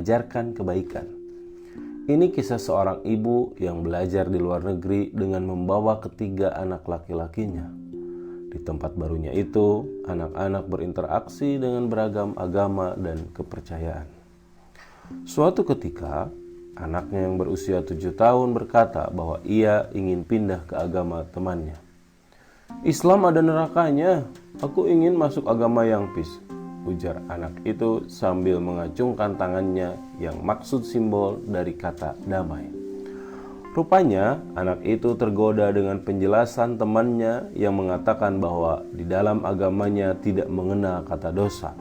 mengajarkan kebaikan. Ini kisah seorang ibu yang belajar di luar negeri dengan membawa ketiga anak laki-lakinya. Di tempat barunya itu, anak-anak berinteraksi dengan beragam agama dan kepercayaan. Suatu ketika, anaknya yang berusia 7 tahun berkata bahwa ia ingin pindah ke agama temannya. "Islam ada nerakanya, aku ingin masuk agama yang peace," ujar anak itu sambil mengacungkan tangannya yang maksud simbol dari kata damai. Rupanya anak itu tergoda dengan penjelasan temannya yang mengatakan bahwa di dalam agamanya tidak mengenal kata dosa.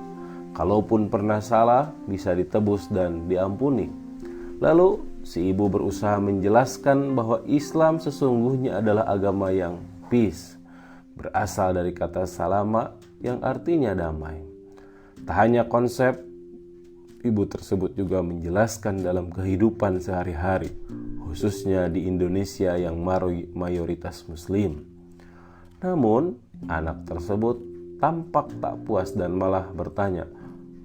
Kalaupun pernah salah bisa ditebus dan diampuni. Lalu si ibu berusaha menjelaskan bahwa Islam sesungguhnya adalah agama yang peace, berasal dari kata salama yang artinya damai. Tak hanya konsep, ibu tersebut juga menjelaskan dalam kehidupan sehari-hari, khususnya di Indonesia yang mayoritas Muslim. Namun, anak tersebut tampak tak puas dan malah bertanya,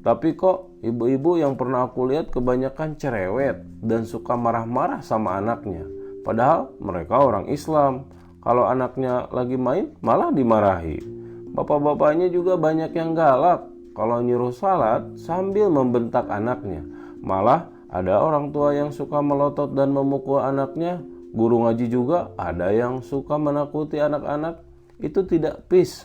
"Tapi kok ibu-ibu yang pernah aku lihat kebanyakan cerewet dan suka marah-marah sama anaknya. Padahal mereka orang Islam. Kalau anaknya lagi main malah dimarahi. Bapak-bapaknya juga banyak yang galak. Kalau nyuruh salat sambil membentak anaknya. Malah ada orang tua yang suka melotot dan memukul anaknya. Guru ngaji juga ada yang suka menakuti anak-anak. Itu tidak peace."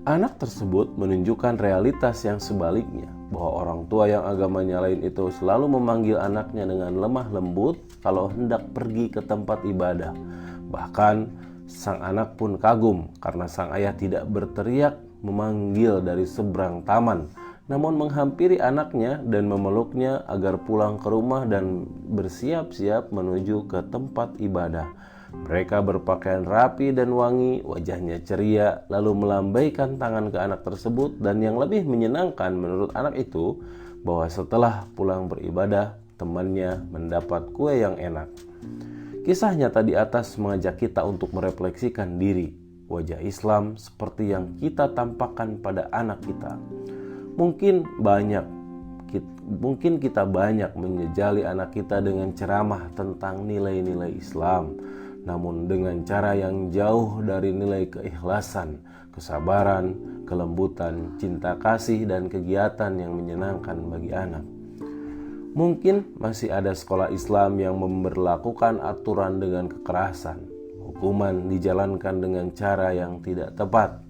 Anak tersebut menunjukkan realitas yang sebaliknya, bahwa orang tua yang agamanya lain itu selalu memanggil anaknya dengan lemah lembut kalau hendak pergi ke tempat ibadah. Bahkan sang anak pun kagum karena sang ayah tidak berteriak memanggil dari seberang taman, namun menghampiri anaknya dan memeluknya agar pulang ke rumah dan bersiap-siap menuju ke tempat ibadah. Mereka berpakaian rapi dan wangi, wajahnya ceria, lalu melambaikan tangan ke anak tersebut. Dan yang lebih menyenangkan menurut anak itu, bahwa setelah pulang beribadah, temannya mendapat kue yang enak. Kisah nyata di atas mengajak kita untuk merefleksikan diri, wajah Islam seperti yang kita tampakkan pada anak kita. Mungkin kita banyak menyejali anak kita dengan ceramah tentang nilai-nilai Islam, namun dengan cara yang jauh dari nilai keikhlasan, kesabaran, kelembutan, cinta kasih, dan kegiatan yang menyenangkan bagi anak. Mungkin masih ada sekolah Islam yang memberlakukan aturan dengan kekerasan, hukuman dijalankan dengan cara yang tidak tepat.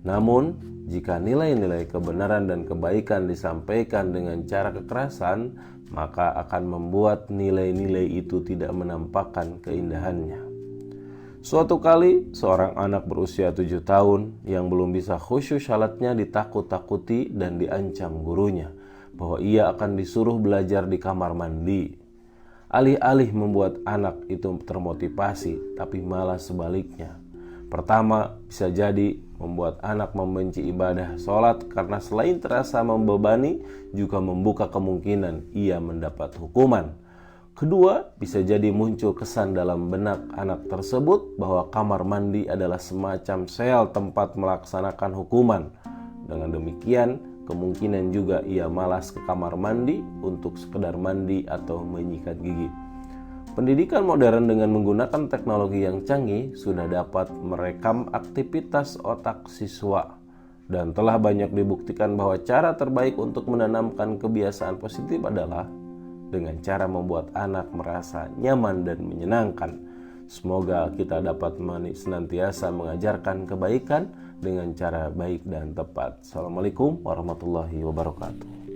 Namun, jika nilai-nilai kebenaran dan kebaikan disampaikan dengan cara kekerasan, maka akan membuat nilai-nilai itu tidak menampakkan keindahannya. Suatu kali, seorang anak berusia 7 tahun yang belum bisa khusyuk salatnya ditakut-takuti dan diancam gurunya bahwa ia akan disuruh belajar di kamar mandi. Alih-alih membuat anak itu termotivasi, tapi malah sebaliknya. Pertama, bisa jadi membuat anak membenci ibadah sholat karena selain terasa membebani, juga membuka kemungkinan ia mendapat hukuman. Kedua, bisa jadi muncul kesan dalam benak anak tersebut bahwa kamar mandi adalah semacam sel tempat melaksanakan hukuman. Dengan demikian, kemungkinan juga ia malas ke kamar mandi untuk sekedar mandi atau menyikat gigi. Pendidikan modern dengan menggunakan teknologi yang canggih sudah dapat merekam aktivitas otak siswa. Dan telah banyak dibuktikan bahwa cara terbaik untuk menanamkan kebiasaan positif adalah dengan cara membuat anak merasa nyaman dan menyenangkan. Semoga kita dapat senantiasa mengajarkan kebaikan dengan cara baik dan tepat. Assalamualaikum warahmatullahi wabarakatuh.